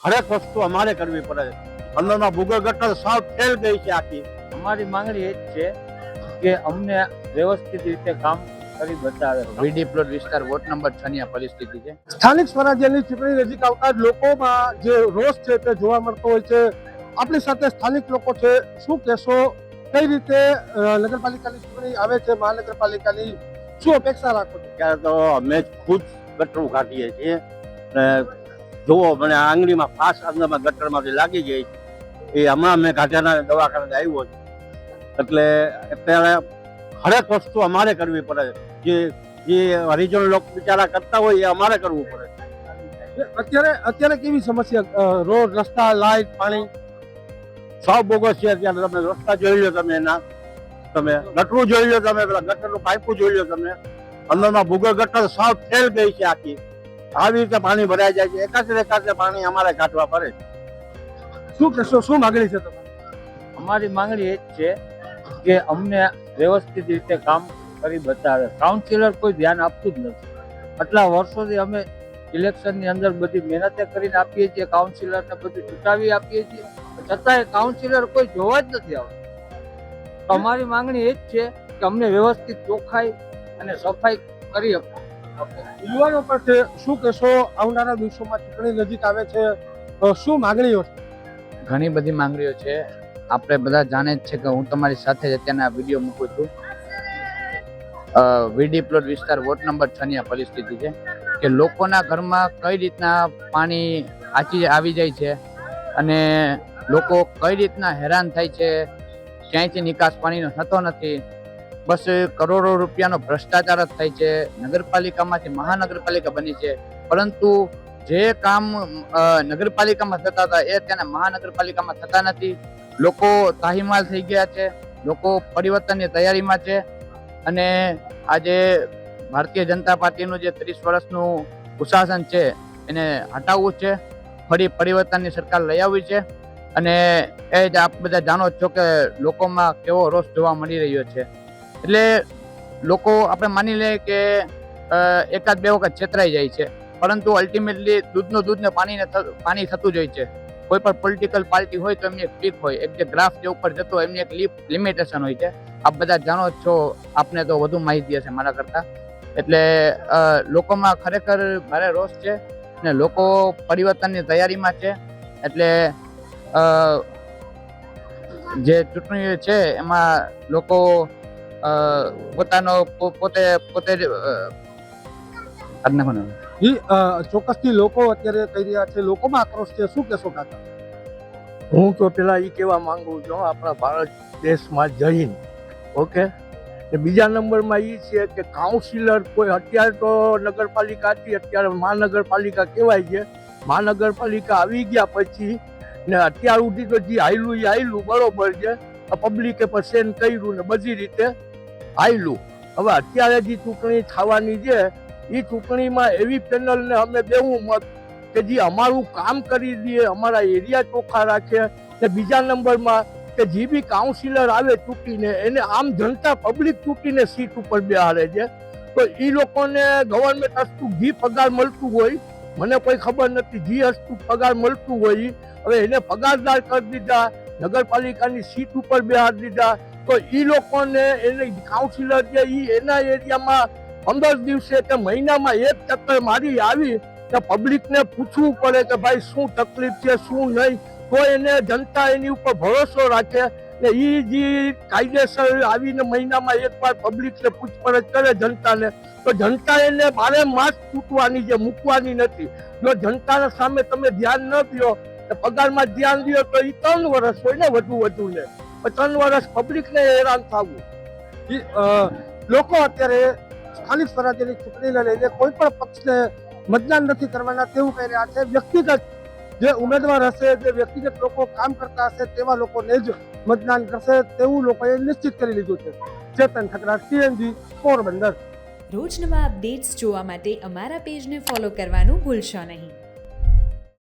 હરેક વસ્તુ અમારે કરવી પડે છે. અંદરમાં ભૂગર્ભ ગટર સાવ ફેલ ગઈ છે આખી. અમારી માંગણી એ જ છે કે અમને વ્યવસ્થિત રીતે કામ કરી બતાવે. વીડી પ્લોટ વિસ્તાર વોર્ડ નંબર 6 ની આ પરિસ્થિતિ છે. સ્થાનિક સ્વરાજ્યની ચૂંટણી નજીક આવતા જ લોકોમાં જે રોષ છે તે જોવા મળતો હોય છે. આપણી સાથે સ્થાનિક લોકો છે. શું કહેશો, કઈ રીતે નગરપાલિકાની ચૂંટણી આવે છે, મહાનગરપાલિકાની શું અપેક્ષા રાખો છો? ત્યારે તો અમે ખુદ ગટરું કાઢીએ છીએ ને જુઓ મને આંગળીમાં ફાસ અંદરમાં ગટરમાંથી લાગી ગઈ. એ હમણાં મેં ગાંધીના દવાખાને આવ્યો છું. એટલે અત્યારે હરેક વસ્તુ અમારે કરવી પડે છે. જે હરિજન લોકો બિચારા કરતા હોય એ અમારે કરવું પડે. અત્યારે કેવી સમસ્યા? રોડ, રસ્તા, લાઇટ, પાણી સૌ બોગસ છે. અત્યારે તમે રસ્તા જોઈ લો, તમે ગટરું જોઈ લો, તમે પેલા ગટરનું પાઇપું જોઈ લો, તમે અંદરમાં ભૂગર્ભ ગટર સાવ ફેલ ગઈ છે આખી. આવી રીતે પાણી ભરાઈ જાય છે. એકાદ પાણી અમારે કાઢવા પડે. શું કહેશો, શું માગણી છે તમારી? અમારી માંગણી એ જ છે કે અમને વ્યવસ્થિત રીતે કામ કરી બતાવે. કાઉન્સિલર કોઈ ધ્યાન આપતું જ નથી. આટલા વર્ષોથી અમે ઇલેક્શનની અંદર બધી મહેનતે કરીને આપીએ છીએ, કાઉન્સિલરને બધું ચૂંટાવી આપીએ છીએ, છતાંય કાઉન્સિલર કોઈ જોવા જ નથી આવતું. અમારી માંગણી એ જ છે કે અમને વ્યવસ્થિત ચોખ્ખાઈ અને સફાઈ કરી આપે. યુવાનો પર છે, શું કહેશો? આવનારા દિવસોમાં ચૂંટણી નજીક આવે છે, શું માગણીઓ છે? ઘણી બધી માંગણીઓ છે. આપણે બધા જાણે જ છે કે હું તમારી સાથે જ અત્યારના વિડીયો મૂકું છું. વીડી પ્લોટ વિસ્તાર વોર્ડ નંબર 6 ની આ પરિસ્થિતિ છે કે લોકોના ઘરમાં કઈ રીતના પાણી આવી જાય છે અને લોકો કઈ રીતના હેરાન થાય છે. ક્યાંયથી નિકાસ પાણીનો થતો નથી. બસ કરોડો રૂપિયાનો ભ્રષ્ટાચાર જ થાય છે. નગરપાલિકામાંથી મહાનગરપાલિકા બની છે, પરંતુ જે કામ નગરપાલિકામાં થતા હતા એ ત્યાંના મહાનગરપાલિકામાં થતા નથી. લોકો તાહીમાલ થઈ ગયા છે. લોકો પરિવર્તનની તૈયારીમાં છે અને આજે ભારતીય જનતા પાર્ટીનું જે 30 વર્ષનું કુશાસન છે એને હટાવવું છે. ફરી પરિવર્તનની સરકાર લઈ આવી છે અને એ જ આપ બધા જાણો છો કે લોકોમાં કેવો રોષ જોવા મળી રહ્યો છે. એટલે લોકો આપણે માની લઈએ કે એકાદ બે વખત છેતરાઈ જાય છે, પરંતુ અલ્ટિમેટલી દૂધને પાણી થતું જ હોય છે. કોઈ પણ પોલિટિકલ પાર્ટી હોય તો એમની એક પીક હોય, એક જે ગ્રાફ જે ઉપર જતો હોય એમની એક લિમિટેશન હોય છે. આપ બધા જાણો છો, આપને તો વધુ માહિતી હશે મારા કરતા. એટલે લોકોમાં ખરેખર ભારે રોષ છે ને લોકો પરિવર્તનની તૈયારીમાં છે. એટલે જે ચૂંટણી છે એમાં લોકો પોતાનો પોતે ચોક્કસથી લોકો અત્યારે કહી રહ્યા છે, લોકોમાં આક્રોશ છે. શું કહેશો કાકા? હું તો પેલા એ કહેવા માંગુ છું, આપણા ભારત દેશમાં જઈને ઓકે. બીજા નંબરમાં એ છે કે કાઉન્સિલર કોઈ અત્યારે તો નગરપાલિકા હતી, અત્યારે મહાનગરપાલિકા કહેવાય છે. મહાનગરપાલિકા આવી ગયા પછી ને અત્યાર સુધી તો જે હાયલું બરોબર છે. પબ્લિકે પણ સેન કર્યું ને બધી રીતે હાયલું. હવે અત્યારે જે ચૂંટણી થવાની છે એ ચૂંટણીમાં એવી પેનલને અમે દેવું મત કે જે અમારું કામ કરી દે, અમારા એરિયા ચોખ્ખા રાખે. ને બીજા નંબરમાં કે જે બી કાઉન્સિલર આવે ચૂંટીને એને આમ જનતા પબ્લિક ચૂંટીને સીટ ઉપર બેહાડે છે. તો એ લોકોને ગવર્મેન્ટ હસ્તું જે પગાર મળતું હોય, મને કોઈ ખબર નથી, જે હસ્તું પગાર મળતું હોય હવે એને પગારદાર કરી દીધા, નગરપાલિકાની સીટ ઉપર બેહાડી દીધા. તો એ લોકોને એને કાઉન્સિલર છે એના એરિયામાં 15 દિવસે કે મહિનામાં એક ચક્કર મારી આવી કે પબ્લિકને પૂછવું પડે કે ભાઈ શું તકલીફ છે શું નહીં. તો એને જનતા એની ઉપર ભરોસો રાખે ને એ જે કાયદેસર આવીને મહિનામાં એકવાર પબ્લિકને પૂછપરછ કરે જનતાને, તો જનતા એને 12 માસ ચૂંટવાની છે, મૂકવાની નથી. જો જનતાના સામે તમે ધ્યાન ન દો, પગારમાં ધ્યાન દો તો એ 3 વર્ષ હોય ને વધુ ને 3 વર્ષ પબ્લિકને હેરાન થવું. લોકો અત્યારે સ્થાનિક સ્વરાજ્યની ચૂંટણીને લઈને કોઈ પણ પક્ષને મતદાન નથી કરવાના તેવું કહી રહ્યા છે. વ્યક્તિગત જે ઉમેદવાર હશે, જે વ્યક્તિગત લોકો કામ કરતા હશે તેવા લોકોને જ મતદાન કરશે તેવું લોકોએ નિશ્ચિત કરી લીધું છે. ચેતન ઠકરાર, TNG, પોરબંદર. રોજ નવા અપડેટ્સ જોવા માટે અમારા પેજને ફોલો કરવાનું ભૂલશો નહીં.